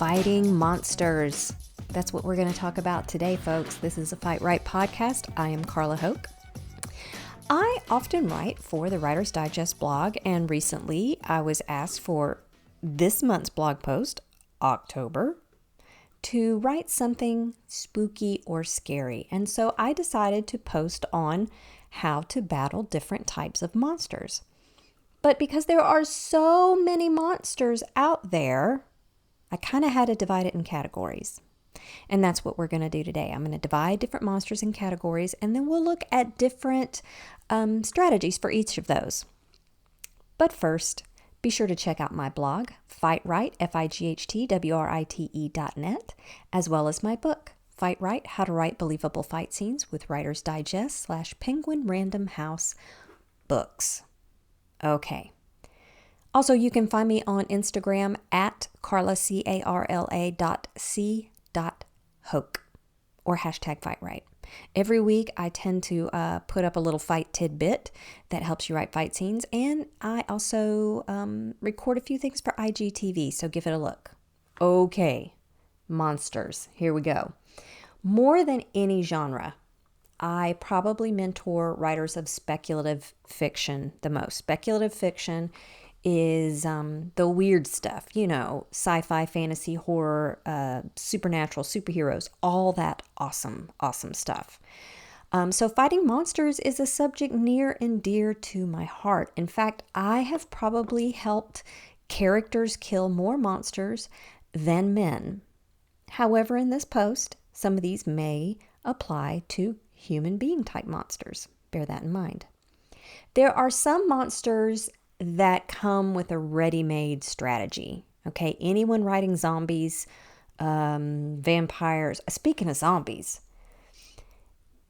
fighting monsters. That's what we're going to talk about today, folks. This is a Fight Right podcast. I am Carla Hoke. I often write for the Writer's Digest blog, and recently I was asked for this month's blog post, October, to write something spooky or scary. And so I decided to post on how to battle different types of monsters. But because there are so many monsters out there, I kind of had to divide it in categories. And that's what we're going to do today. I'm going to divide different monsters in categories, and then we'll look at different strategies for each of those. But first, be sure to check out my blog, Fight Right, FIGHTWRITE.net, as well as my book, Fight Right, How to Write Believable Fight Scenes with Writer's Digest /Penguin Random House Books. Okay. Also, you can find me on Instagram at Carla, CARLA.C.Hoke or hashtag Fight Right. Every week, I tend to put up a little fight tidbit that helps you write fight scenes, and I also record a few things for IGTV, so give it a look. Okay, monsters. Here we go. More than any genre, I probably mentor writers of speculative fiction the most. Speculative fiction is the weird stuff, sci-fi, fantasy, horror, supernatural, superheroes, all that awesome stuff. So fighting monsters is a subject near and dear to my heart. In fact, I have probably helped characters kill more monsters than men. However, in this post, some of these may apply to human being type monsters. Bear that in mind. There are some monsters that come with a ready-made strategy. Okay, anyone writing zombies, vampires, speaking of zombies,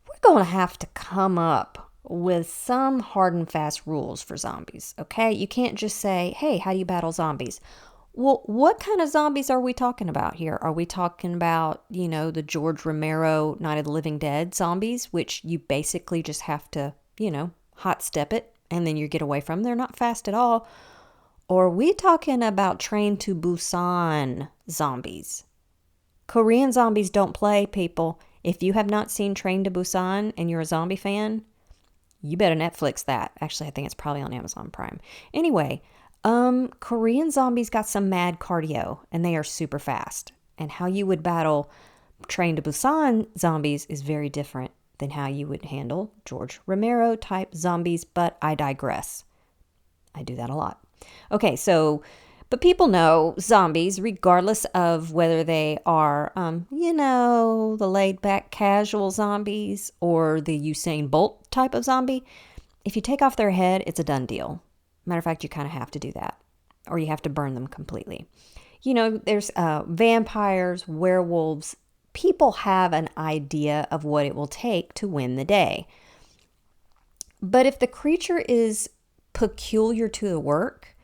we're going to have to come up with some hard and fast rules for zombies. Okay, you can't just say, hey, how do you battle zombies? Well, what kind of zombies are we talking about here? Are we talking about, the George Romero Night of the Living Dead zombies, which you basically just have to, hot step it and then you get away from them? They're not fast at all. Or are we talking about Train to Busan zombies? Korean zombies don't play, people. If you have not seen Train to Busan and you're a zombie fan, you better Netflix that. Actually, I think it's probably on Amazon Prime. Anyway, Korean zombies got some mad cardio, and they are super fast. And how you would battle Train to Busan zombies is very different than how you would handle George Romero type zombies, but I digress. I do that a lot. Okay, but people know zombies, regardless of whether they are, the laid-back casual zombies or the Usain Bolt type of zombie. If you take off their head, it's a done deal. Matter of fact, you kind of have to do that, or you have to burn them completely. There's vampires, werewolves. People have an idea of what it will take to win the day. But if the creature is peculiar to the work,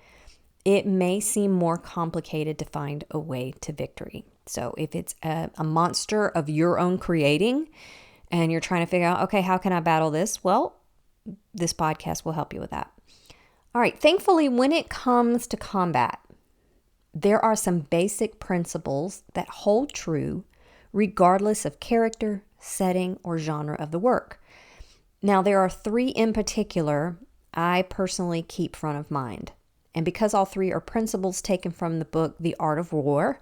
it may seem more complicated to find a way to victory. So if it's a monster of your own creating and you're trying to figure out, okay, how can I battle this? Well, this podcast will help you with that. All right, thankfully, when it comes to combat, there are some basic principles that hold true regardless of character, setting, or genre of the work. Now, there are three in particular I personally keep front of mind. And because all three are principles taken from the book, The Art of War,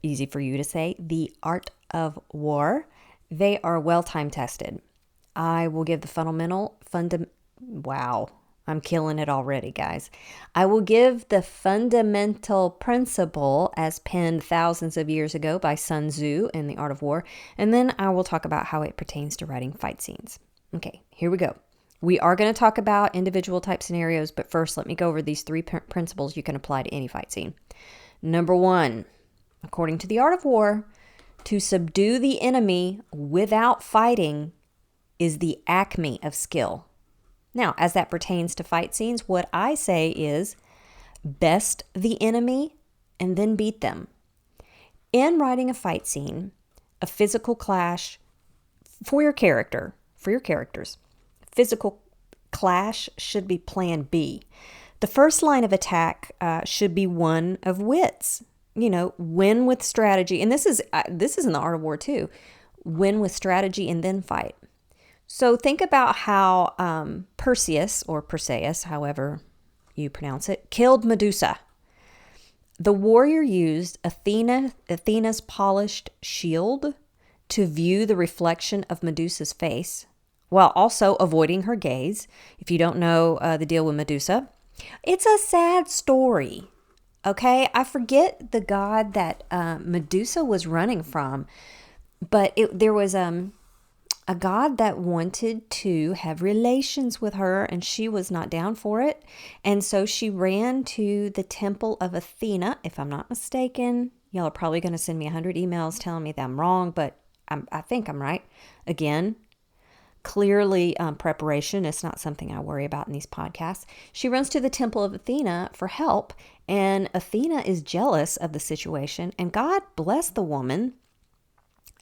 easy for you to say, The Art of War, they are well time tested. I will give the wow. I'm killing it already, guys. I will give the fundamental principle as penned thousands of years ago by Sun Tzu in The Art of War, and then I will talk about how it pertains to writing fight scenes. Okay, here we go. We are going to talk about individual type scenarios, but first let me go over these three principles you can apply to any fight scene. Number one, according to The Art of War, to subdue the enemy without fighting is the acme of skill. Now, as that pertains to fight scenes, what I say is best the enemy and then beat them. In writing a fight scene, a physical clash for your characters, physical clash should be plan B. The first line of attack should be one of wits. win with strategy. And this is in the art of war too. Win with strategy and then fight. So think about how Perseus, or Perseus, however you pronounce it, killed Medusa. The warrior used Athena's polished shield to view the reflection of Medusa's face, while also avoiding her gaze. If you don't know the deal with Medusa, it's a sad story. Okay, I forget the god that Medusa was running from, but there was a god that wanted to have relations with her, and she was not down for it. And so she ran to the temple of Athena, if I'm not mistaken. Y'all are probably going to send me 100 emails telling me that I'm wrong, but I think I'm right. Again, clearly preparation is not something I worry about in these podcasts. She runs to the temple of Athena for help, and Athena is jealous of the situation, and God bless the woman,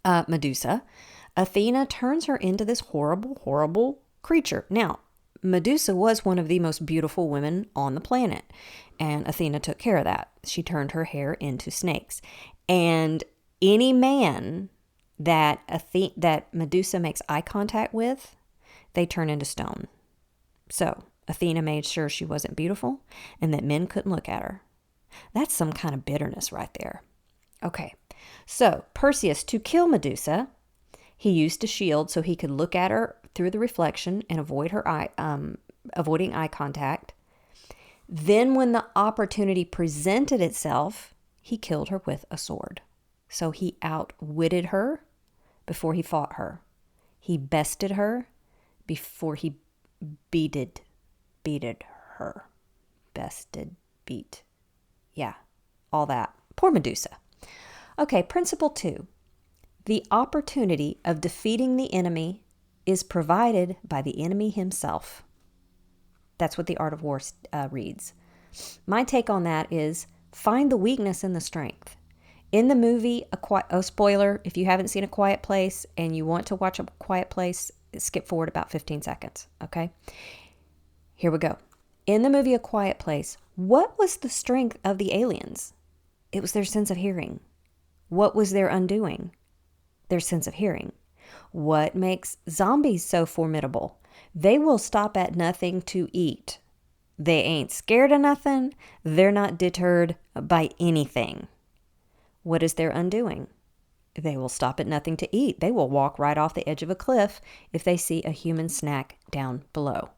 Medusa. Athena turns her into this horrible, horrible creature. Now, Medusa was one of the most beautiful women on the planet, and Athena took care of that. She turned her hair into snakes. And any man that Medusa makes eye contact with, they turn into stone. So Athena made sure she wasn't beautiful and that men couldn't look at her. That's some kind of bitterness right there. Okay, so Perseus, to kill Medusa, he used a shield so he could look at her through the reflection and avoiding eye contact. Then when the opportunity presented itself, he killed her with a sword. So he outwitted her before he fought her. He bested her before he beated her. Bested, beat. Yeah, all that. Poor Medusa. Okay, principle 2. The opportunity of defeating the enemy is provided by the enemy himself. That's what the Art of War reads. My take on that is find the weakness in the strength. In the movie, spoiler, if you haven't seen A Quiet Place and you want to watch A Quiet Place, skip forward about 15 seconds, okay? Here we go. In the movie A Quiet Place, what was the strength of the aliens? It was their sense of hearing. What was their undoing? Their sense of hearing. What makes zombies so formidable? They will stop at nothing to eat. They ain't scared of nothing. They're not deterred by anything. What is their undoing? They will stop at nothing to eat. They will walk right off the edge of a cliff if they see a human snack down below.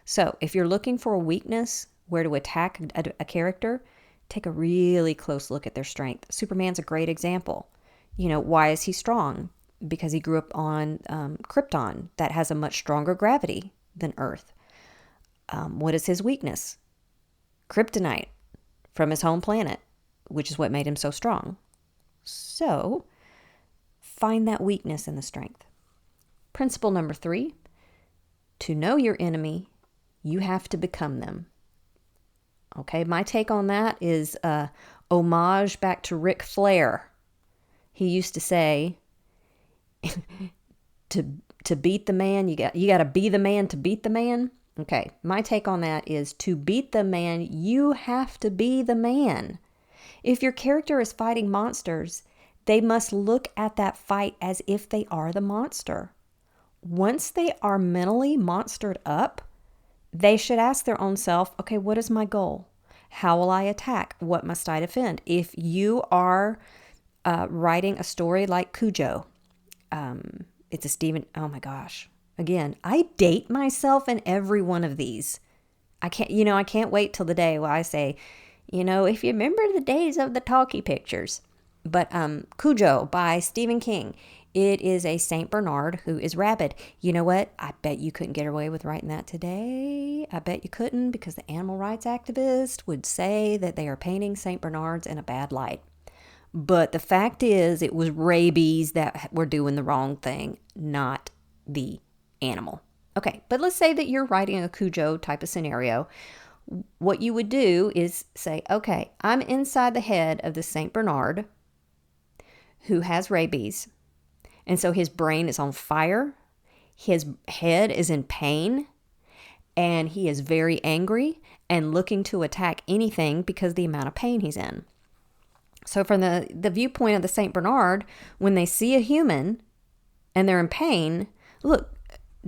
So if you're looking for a weakness, where to attack a character, take a really close look at their strength. Superman's a great example. Why is he strong? Because he grew up on Krypton, that has a much stronger gravity than Earth. What is his weakness? Kryptonite from his home planet, which is what made him so strong. So, find that weakness in the strength. Principle number 3, to know your enemy, you have to become them. Okay, my take on that is homage back to Ric Flair. He used to say, to beat the man, you got to be the man to beat the man. Okay, my take on that is to beat the man, you have to be the man. If your character is fighting monsters, they must look at that fight as if they are the monster. Once they are mentally monstered up, they should ask their own self, okay, what is my goal? How will I attack? What must I defend? If you are writing a story like Cujo, it's a Stephen, oh my gosh. Again, I date myself in every one of these. I can't wait till the day where I say, if you remember the days of the talkie pictures. But Cujo by Stephen King. It is a Saint Bernard who is rabid. You know what? I bet you couldn't get away with writing that today. I bet you couldn't, because the animal rights activist would say that they are painting Saint Bernards in a bad light. But the fact is, it was rabies that were doing the wrong thing, not the animal. Okay, but let's say that you're writing a Cujo type of scenario. What you would do is say, okay, I'm inside the head of the Saint Bernard who has rabies. And so his brain is on fire. His head is in pain. And he is very angry and looking to attack anything because of the amount of pain he's in. So from the viewpoint of the St. Bernard, when they see a human and they're in pain, look,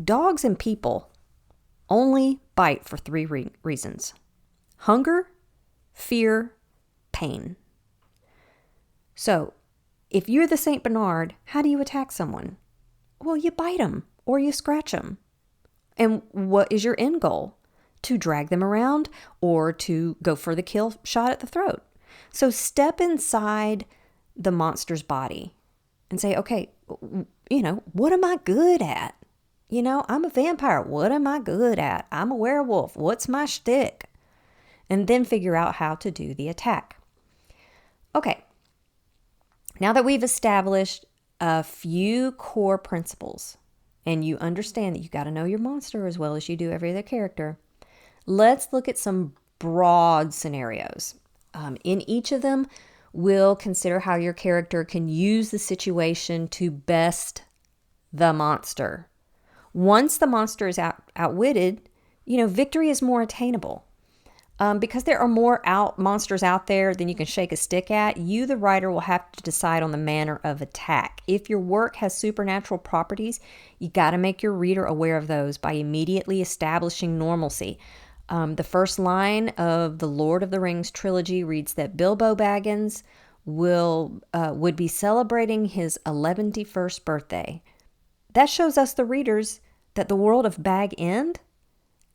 dogs and people only bite for three reasons: hunger, fear, pain. So if you're the St. Bernard, how do you attack someone? Well, you bite them or you scratch them. And what is your end goal? To drag them around or to go for the kill shot at the throat. So step inside the monster's body and say, okay, what am I good at? I'm a vampire. What am I good at? I'm a werewolf. What's my shtick? And then figure out how to do the attack. Okay. Now that we've established a few core principles and you understand that you got to know your monster as well as you do every other character, let's look at some broad scenarios. In each of them, we'll consider how your character can use the situation to best the monster. Once the monster is outwitted, victory is more attainable. Because there are more monsters out there than you can shake a stick at, you, the writer, will have to decide on the manner of attack. If your work has supernatural properties, you got to make your reader aware of those by immediately establishing normalcy. The first line of the Lord of the Rings trilogy reads that Bilbo Baggins would be celebrating his 111st birthday. That shows us, the readers, that the world of Bag End,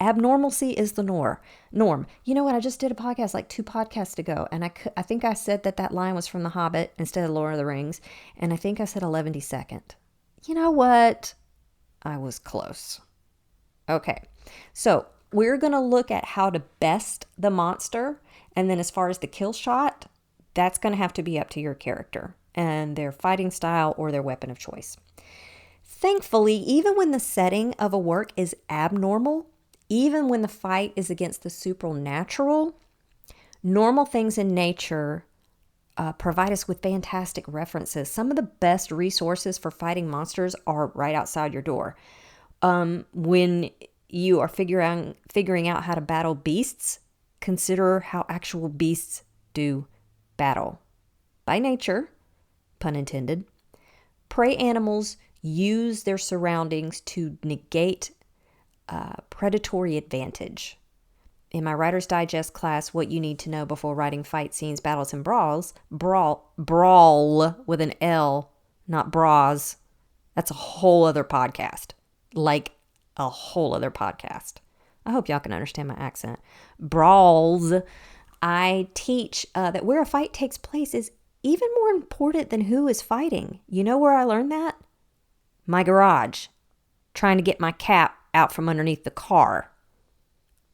abnormalcy is the norm. You know what? I just did a podcast like 2 podcasts ago, and I think I said that line was from The Hobbit instead of Lord of the Rings, and I think I said 112nd. You know what? I was close. Okay, so we're going to look at how to best the monster, and then as far as the kill shot, that's going to have to be up to your character and their fighting style or their weapon of choice. Thankfully, even when the setting of a work is abnormal, even when the fight is against the supernatural, normal things in nature provide us with fantastic references. Some of the best resources for fighting monsters are right outside your door. When you are figuring out how to battle beasts, consider how actual beasts do battle. By nature, pun intended, prey animals use their surroundings to negate predatory advantage. In my Writer's Digest class, What You Need to Know Before Writing Fight Scenes, Battles, and brawl with an L, not bras. That's a whole other podcast. Like a whole other podcast. I hope y'all can understand my accent. Brawls. I teach that where a fight takes place is even more important than who is fighting. You know where I learned that? My garage. Trying to get my cat out from underneath the car.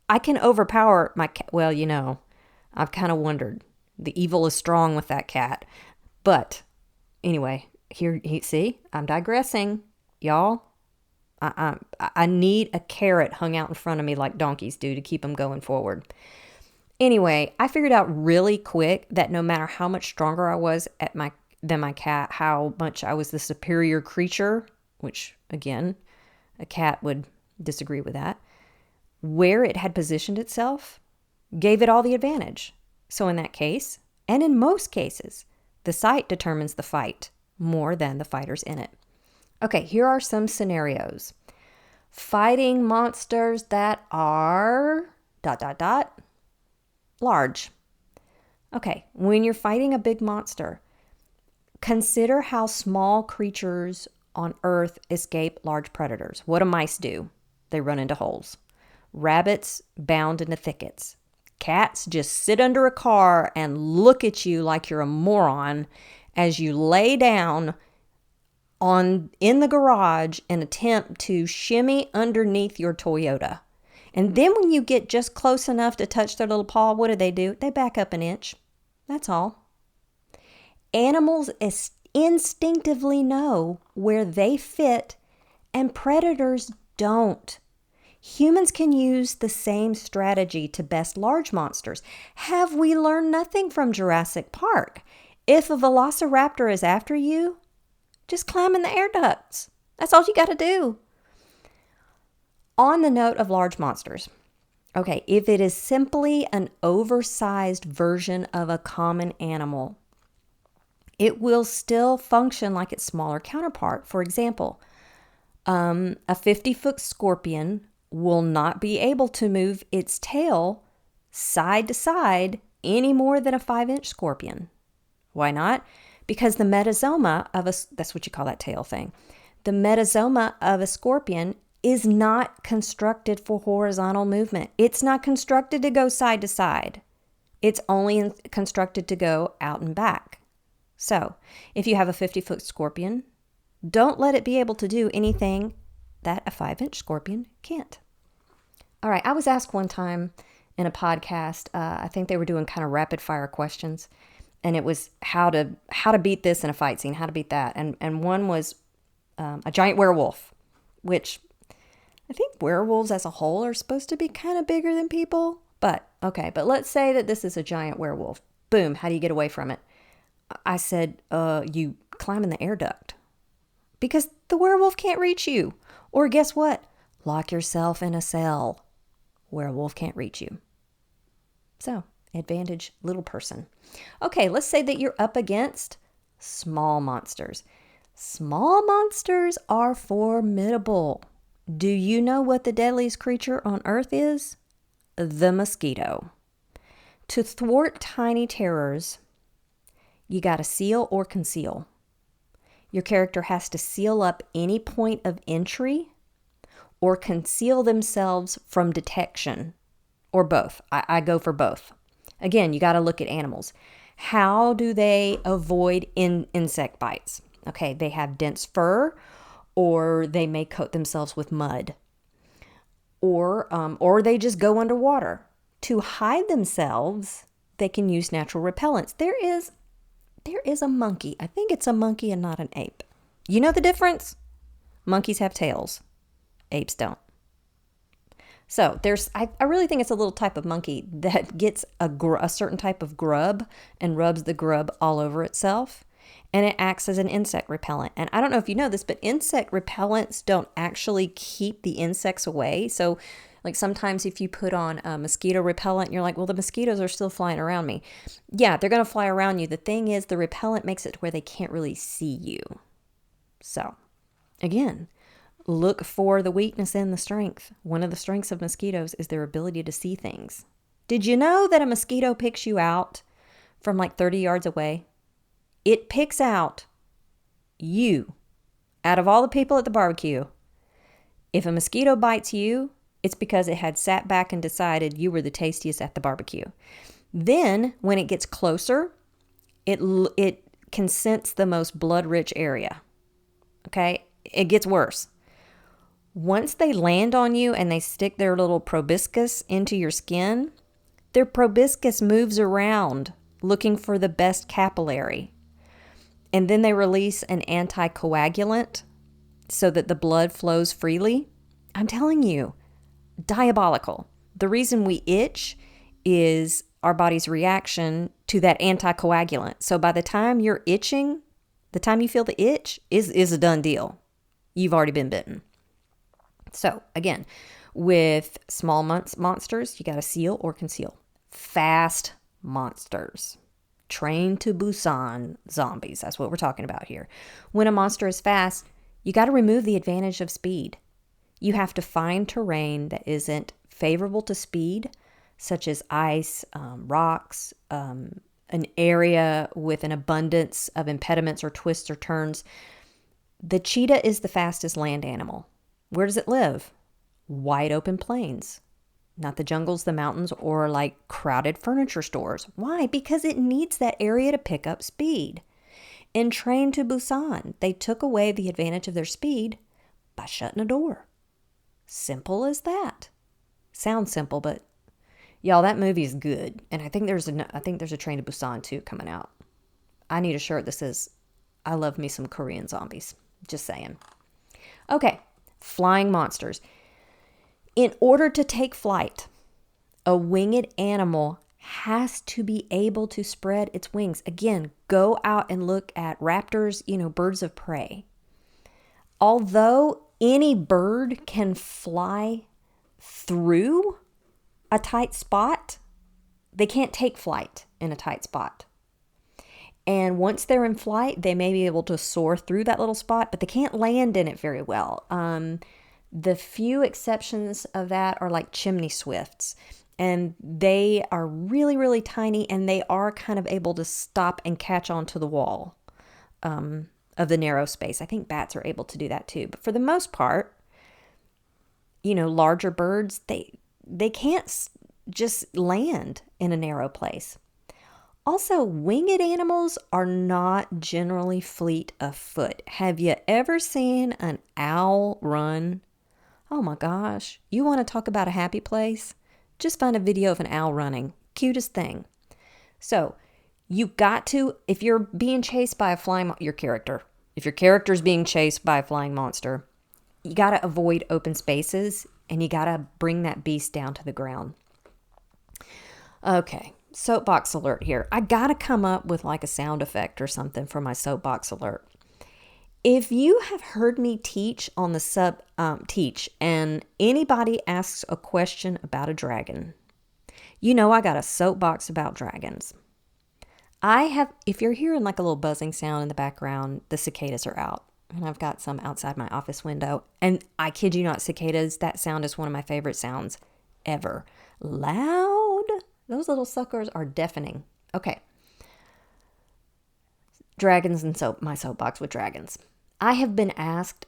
I can overpower my cat. Well, I've kind of wondered. The evil is strong with that cat. But anyway, see, I'm digressing. Y'all, I need a carrot hung out in front of me like donkeys do to keep them going forward. Anyway, I figured out really quick that no matter how much stronger I was than my cat, how much I was the superior creature, which, again, a cat would disagree with that, where it had positioned itself gave it all the advantage. So in that case, and in most cases, the site determines the fight more than the fighters in it. Okay, here are some scenarios. Fighting monsters that are ... large. Okay, when you're fighting a big monster, consider how small creatures on Earth escape large predators. What do mice do? They run into holes. Rabbits bound into thickets. Cats just sit under a car and look at you like you're a moron as you lay down in the garage and attempt to shimmy underneath your Toyota. And then when you get just close enough to touch their little paw, what do? They back up an inch. That's all. Animals instinctively know where they fit, and predators don't. Humans can use the same strategy to best large monsters. Have we learned nothing from Jurassic Park? If a velociraptor is after you, just climb in the air ducts. That's all you got to do. On the note of large monsters, okay, if it is simply an oversized version of a common animal, it will still function like its smaller counterpart. For example, a 50-foot scorpion will not be able to move its tail side to side any more than a 5-inch scorpion. Why not? Because the metasoma of that's what you call that tail thing. The metasoma of a scorpion is not constructed for horizontal movement. It's not constructed to go side to side. It's only constructed to go out and back. So, if you have a 50-foot scorpion, don't let it be able to do anything that a 5-inch scorpion can't. All right, I was asked one time in a podcast, I think they were doing kind of rapid fire questions, and it was how to beat this in a fight scene, how to beat that. And one was a giant werewolf, which I think werewolves as a whole are supposed to be kind of bigger than people. But let's say that this is a giant werewolf. Boom, how do you get away from it? I said, you climb in the air duct. Because the werewolf can't reach you. Or guess what? Lock yourself in a cell. Werewolf can't reach you. So, advantage little person. Okay, let's say that you're up against small monsters. Small monsters are formidable. Do you know what the deadliest creature on earth is? The mosquito. To thwart tiny terrors, you got to seal or conceal. Your character has to seal up any point of entry or conceal themselves from detection, or both. I go for both. Again, you got to look at animals. How do they avoid insect bites? Okay, they have dense fur, or they may coat themselves with mud, or they just go underwater. To hide themselves, they can use natural repellents. There is a monkey. I think it's a monkey and not an ape. You know the difference? Monkeys have tails. Apes don't. So I really think it's a little type of monkey that gets a certain type of grub and rubs the grub all over itself, and it acts as an insect repellent. And I don't know if you know this, but insect repellents don't actually keep the insects away. So like sometimes if you put on a mosquito repellent, you're like, well, the mosquitoes are still flying around me. Yeah, they're going to fly around you. The thing is, the repellent makes it to where they can't really see you. So again, look for the weakness and the strength. One of the strengths of mosquitoes is their ability to see things. Did you know that a mosquito picks you out from like 30 yards away? It picks out you out of all the people at the barbecue. If a mosquito bites you, it's because it had sat back and decided you were the tastiest at the barbecue. Then, when it gets closer, it can sense the most blood-rich area. Okay? It gets worse. Once they land on you and they stick their little proboscis into your skin, their proboscis moves around looking for the best capillary. And then they release an anticoagulant so that the blood flows freely. I'm telling you, diabolical. The reason we itch is our body's reaction to that anticoagulant. So by the time you're itching, the time you feel the itch is a done deal. You've already been bitten. So again, with small monsters, you got to seal or conceal. Fast monsters. Train to Busan zombies. That's what we're talking about here. When a monster is fast, you got to remove the advantage of speed. You have to find terrain that isn't favorable to speed, such as ice, rocks, an area with an abundance of impediments or twists or turns. The cheetah is the fastest land animal. Where does it live? Wide open plains. Not the jungles, the mountains, or like crowded furniture stores. Why? Because it needs that area to pick up speed. In Train to Busan, they took away the advantage of their speed by shutting a door. Simple as that. Sounds simple, but y'all, that movie is good. And I think there's a Train to Busan 2 coming out. I need a shirt that says, I love me some Korean zombies. Just saying. Okay, flying monsters. In order to take flight, a winged animal has to be able to spread its wings. Again, go out and look at raptors, birds of prey. Although any bird can fly through a tight spot, they can't take flight in a tight spot. And once they're in flight, they may be able to soar through that little spot, but they can't land in it very well. The few exceptions of that are like chimney swifts. And they are really, really tiny, and they are kind of able to stop and catch onto the wall of the narrow space. I think bats are able to do that too. But for the most part, larger birds, they can't just land in a narrow place. Also, winged animals are not generally fleet of foot. Have you ever seen an owl run? Oh my gosh. You want to talk about a happy place? Just find a video of an owl running. Cutest thing. So, you got to, if you're being chased by your character's being chased by a flying monster, you got to avoid open spaces and you got to bring that beast down to the ground. Okay. Soapbox alert here. I gotta come up with like a sound effect or something for my soapbox alert. If you have heard me teach on the teach and anybody asks a question about a dragon, I got a soapbox about dragons. If you're hearing like a little buzzing sound in the background, the cicadas are out. And I've got some outside my office window. And I kid you not, cicadas, that sound is one of my favorite sounds ever. Loud. Those little suckers are deafening. Okay. Dragons and my soapbox with dragons. I have been asked,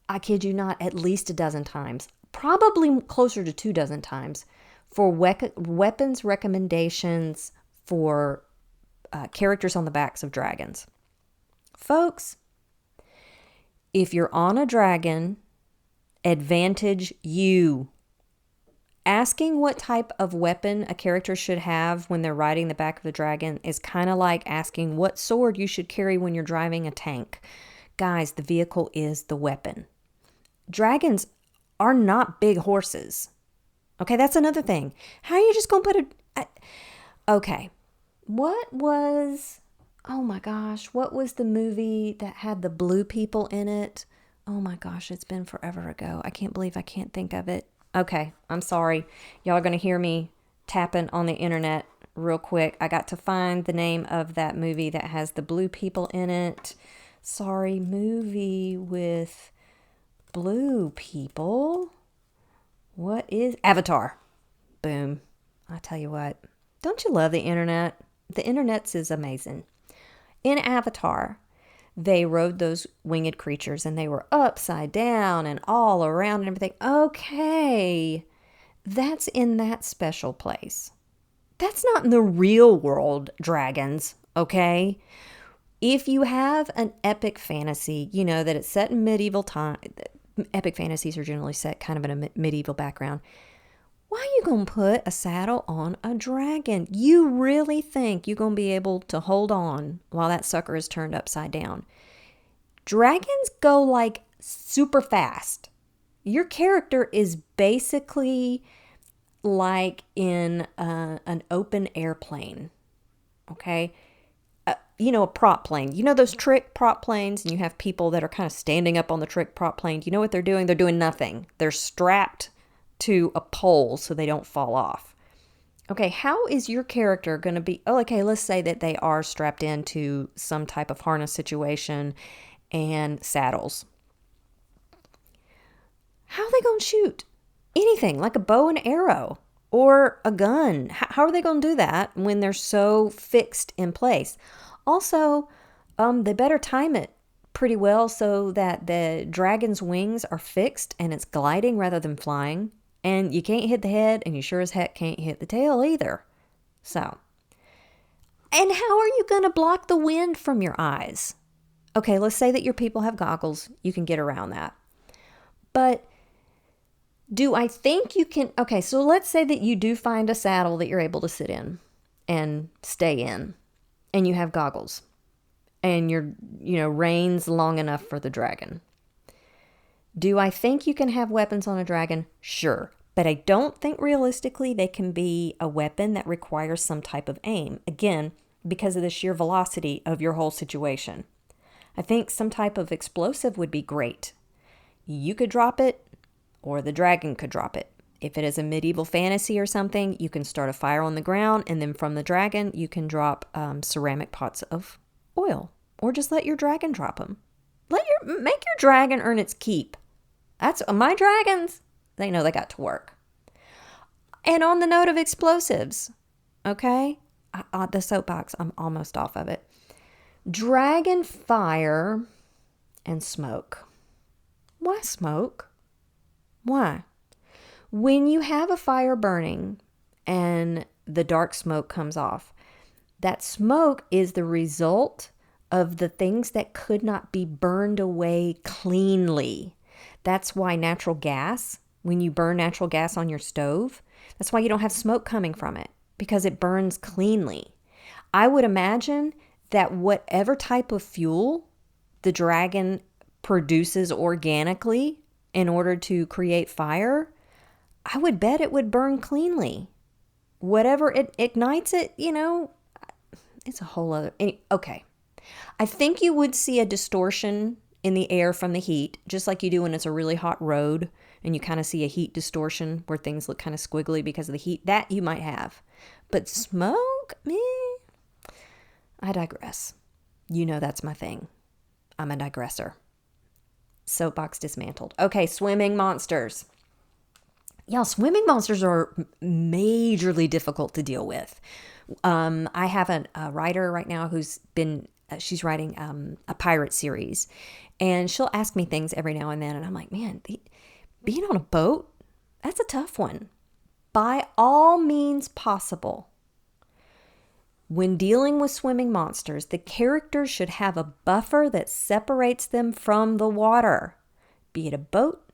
I kid you not, at least a dozen times, probably closer to 24 times, for weapons recommendations for characters on the backs of dragons. Folks, if you're on a dragon, advantage you. Asking what type of weapon a character should have when they're riding the back of the dragon is kind of like asking what sword you should carry when you're driving a tank. Guys, the vehicle is the weapon. Dragons are not big horses. Okay, that's another thing. How are you just going to put okay. Oh my gosh, what was the movie that had the blue people in it? Oh my gosh, it's been forever ago. I can't believe I can't think of it. Okay, I'm sorry. Y'all are going to hear me tapping on the internet real quick. I got to find the name of that movie that has the blue people in it. Sorry, movie with blue people. What is Avatar? Boom. I tell you what. Don't you love the internet? The internet is amazing. In Avatar, they rode those winged creatures and they were upside down and all around and everything. Okay, that's in that special place. That's not in the real world, dragons, okay? If you have an epic fantasy, that it's set in medieval time. Epic fantasies are generally set kind of in a medieval background. Why are you going to put a saddle on a dragon? You really think you're going to be able to hold on while that sucker is turned upside down? Dragons go like super fast. Your character is basically like in an open airplane, okay? A prop plane. Those trick prop planes, and you have people that are kind of standing up on the trick prop plane. You know what they're doing? They're doing nothing. They're strapped to a pole so they don't fall off. Okay, how is your character going to be? Oh, okay, let's say that they are strapped into some type of harness situation and saddles. How are they going to shoot anything like a bow and arrow or a gun? How are they going to do that when they're so fixed in place? Also, they better time it pretty well so that the dragon's wings are fixed and it's gliding rather than flying. And you can't hit the head, and you sure as heck can't hit the tail either. So, and how are you going to block the wind from your eyes? Okay, let's say that your people have goggles. You can get around that. But do I think you can... Okay, so let's say that you do find a saddle that you're able to sit in and stay in, and you have goggles, and your, reins long enough for the dragon. Do I think you can have weapons on a dragon? Sure. But I don't think realistically they can be a weapon that requires some type of aim. Again, because of the sheer velocity of your whole situation. I think some type of explosive would be great. You could drop it, or the dragon could drop it. If it is a medieval fantasy or something, you can start a fire on the ground, and then from the dragon, you can drop ceramic pots of oil, or just let your dragon drop them. Make your dragon earn its keep. That's my dragons. They know they got to work. And on the note of explosives, okay, the soapbox, I'm almost off of it. Dragon fire and smoke. Why smoke? Why? When you have a fire burning and the dark smoke comes off, that smoke is the result of the things that could not be burned away cleanly. That's why natural gas, when you burn natural gas on your stove, that's why you don't have smoke coming from it, because it burns cleanly. I would imagine that whatever type of fuel the dragon produces organically in order to create fire, I would bet it would burn cleanly. Whatever it ignites it, it's a whole other... Okay. I think you would see a distortion in the air from the heat, just like you do when it's a really hot road and you kind of see a heat distortion where things look kind of squiggly because of the heat. That you might have. But smoke? I digress. You know that's my thing. I'm a digressor. Soapbox dismantled. Okay, swimming monsters. Yeah, swimming monsters are majorly difficult to deal with. I have a writer right now who's been, she's writing a pirate series. And she'll ask me things every now and then. And I'm like, man, being on a boat, that's a tough one. By all means possible, when dealing with swimming monsters, the characters should have a buffer that separates them from the water. Be it a boat,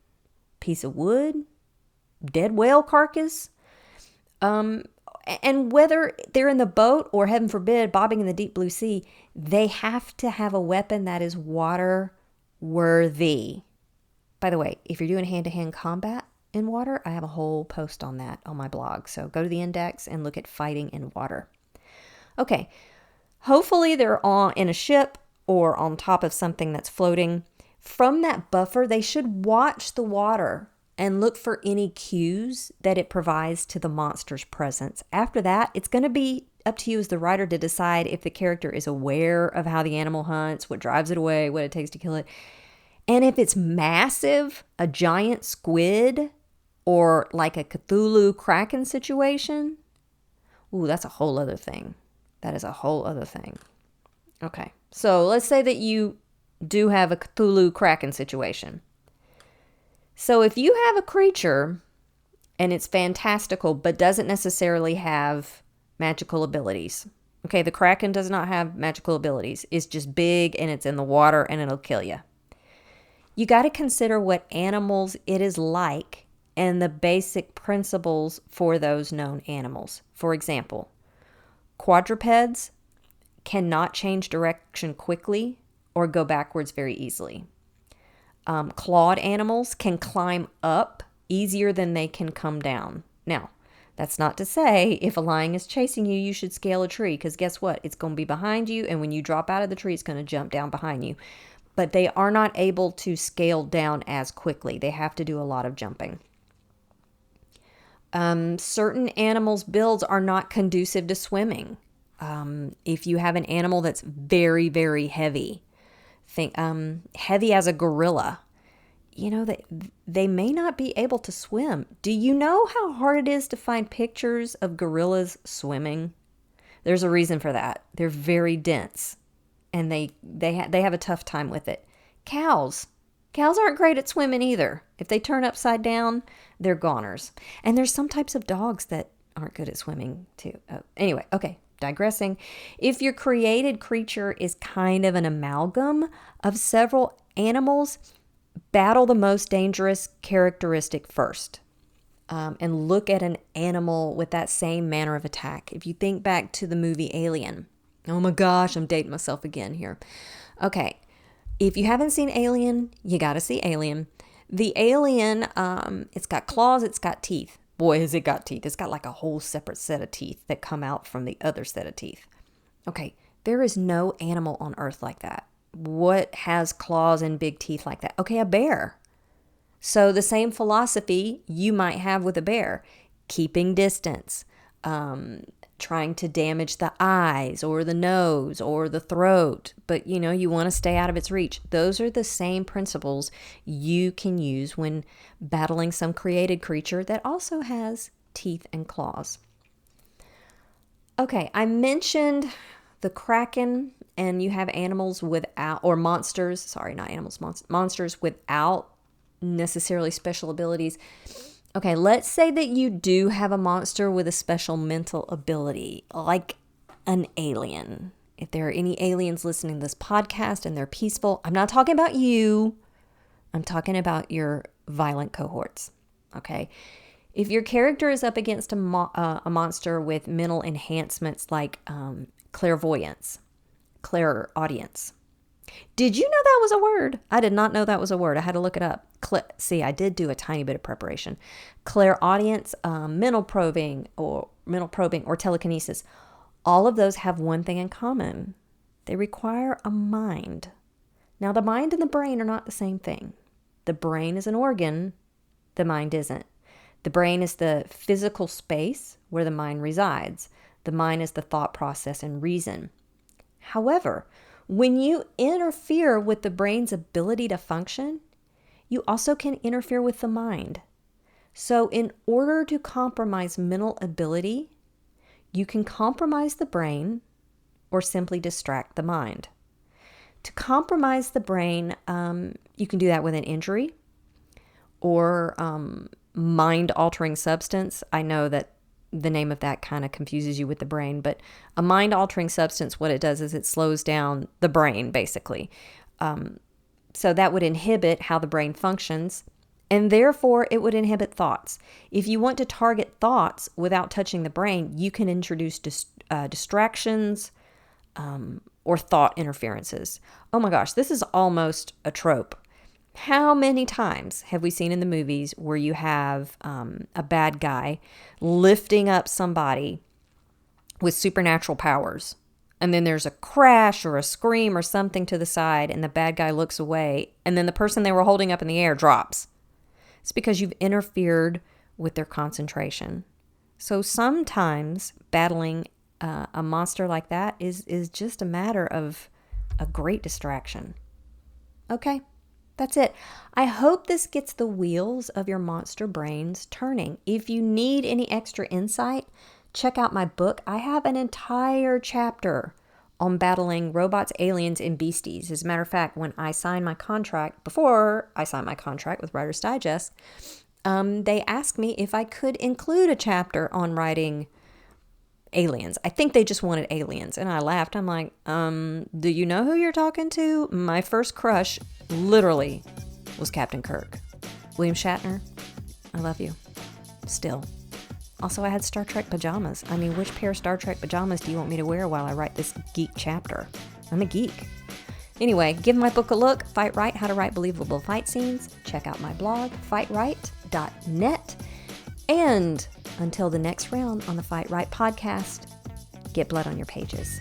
piece of wood, dead whale carcass, and whether they're in the boat or, heaven forbid, bobbing in the deep blue sea, they have to have a weapon that is water worthy. By the way, if you're doing hand-to-hand combat in water, I have a whole post on that on my blog. So go to the index and look at fighting in water. Okay, hopefully they're in a ship or on top of something that's floating. From that buffer, they should watch the water and look for any cues that it provides to the monster's presence. After that, it's going to be up to you as the writer to decide if the character is aware of how the animal hunts, what drives it away, what it takes to kill it. And if it's massive, a giant squid, or like a Cthulhu Kraken situation, ooh, that's a whole other thing. That is a whole other thing. Okay, so let's say that you do have a Cthulhu Kraken situation. So if you have a creature and it's fantastical but doesn't necessarily have magical abilities. Okay, the Kraken does not have magical abilities. It's just big and it's in the water and it'll kill you. You got to consider what animals it is like and the basic principles for those known animals. For example, quadrupeds cannot change direction quickly or go backwards very easily. Clawed animals can climb up easier than they can come down. Now, that's not to say if a lion is chasing you, you should scale a tree, because guess what? It's going to be behind you, and when you drop out of the tree, it's going to jump down behind you. But they are not able to scale down as quickly. They have to do a lot of jumping. Certain animals' builds are not conducive to swimming. If you have an animal that's very, very heavy, think heavy as a gorilla, they may not be able to swim. Do you know how hard it is to find pictures of gorillas swimming? There's a reason for that. They're very dense, and they have a tough time with it. Cows aren't great at swimming either. If they turn upside down, they're goners. And there's some types of dogs that aren't good at swimming too. Anyway, okay. Digressing. If your created creature is kind of an amalgam of several animals, battle the most dangerous characteristic first. And look at an animal with that same manner of attack. If you think back to the movie Alien. Oh my gosh, I'm dating myself again here. Okay. If you haven't seen Alien, you got to see Alien. The alien, it's got claws, it's got teeth. Boy, has it got teeth. It's got like a whole separate set of teeth that come out from the other set of teeth. Okay, there is no animal on Earth like that. What has claws and big teeth like that? Okay, a bear. So the same philosophy you might have with a bear, keeping distance, trying to damage the eyes or the nose or the throat, but you want to stay out of its reach. Those are the same principles you can use when battling some created creature that also has teeth and claws. Okay, I mentioned the kraken, and you have animals without, or monsters, sorry, not animals, monsters without necessarily special abilities. Okay, let's say that you do have a monster with a special mental ability, like an alien. If there are any aliens listening to this podcast and they're peaceful, I'm not talking about you. I'm talking about your violent cohorts, okay? If your character is up against a monster with mental enhancements like clairvoyance, clairaudience. Did you know that was a word? I did not know that was a word. I had to look it up. See, I did do a tiny bit of preparation. Clairaudience, mental probing or telekinesis. All of those have one thing in common. They require a mind. Now, the mind and the brain are not the same thing. The brain is an organ. The mind isn't. The brain is the physical space where the mind resides. The mind is the thought process and reason. However, when you interfere with the brain's ability to function, you also can interfere with the mind. So in order to compromise mental ability, you can compromise the brain or simply distract the mind. To compromise the brain, you can do that with an injury or mind-altering substance. I know that the name of that kind of confuses you with the brain, but a mind-altering substance, what it does is it slows down the brain, basically. So that would inhibit how the brain functions, and therefore it would inhibit thoughts. If you want to target thoughts without touching the brain, you can introduce distractions or thought interferences. Oh my gosh, this is almost a trope. How many times have we seen in the movies where you have a bad guy lifting up somebody with supernatural powers, and then there's a crash or a scream or something to the side, and the bad guy looks away, and then the person they were holding up in the air drops? It's because you've interfered with their concentration. So sometimes battling a monster like that is just a matter of a great distraction. Okay. That's it. I hope this gets the wheels of your monster brains turning. If you need any extra insight, check out my book. I have an entire chapter on battling robots, aliens, and beasties. As a matter of fact, before I signed my contract with Writer's Digest, they asked me if I could include a chapter on writing aliens. I think they just wanted aliens. And I laughed. I'm like, do you know who you're talking to? My first crush literally was Captain Kirk. William Shatner, I love you. Still. Also, I had Star Trek pajamas. I mean, which pair of Star Trek pajamas do you want me to wear while I write this geek chapter? I'm a geek. Anyway, give my book a look. Fight Right, How to Write Believable Fight Scenes. Check out my blog, fightright.net. And until the next round on the Fight Right podcast, get blood on your pages.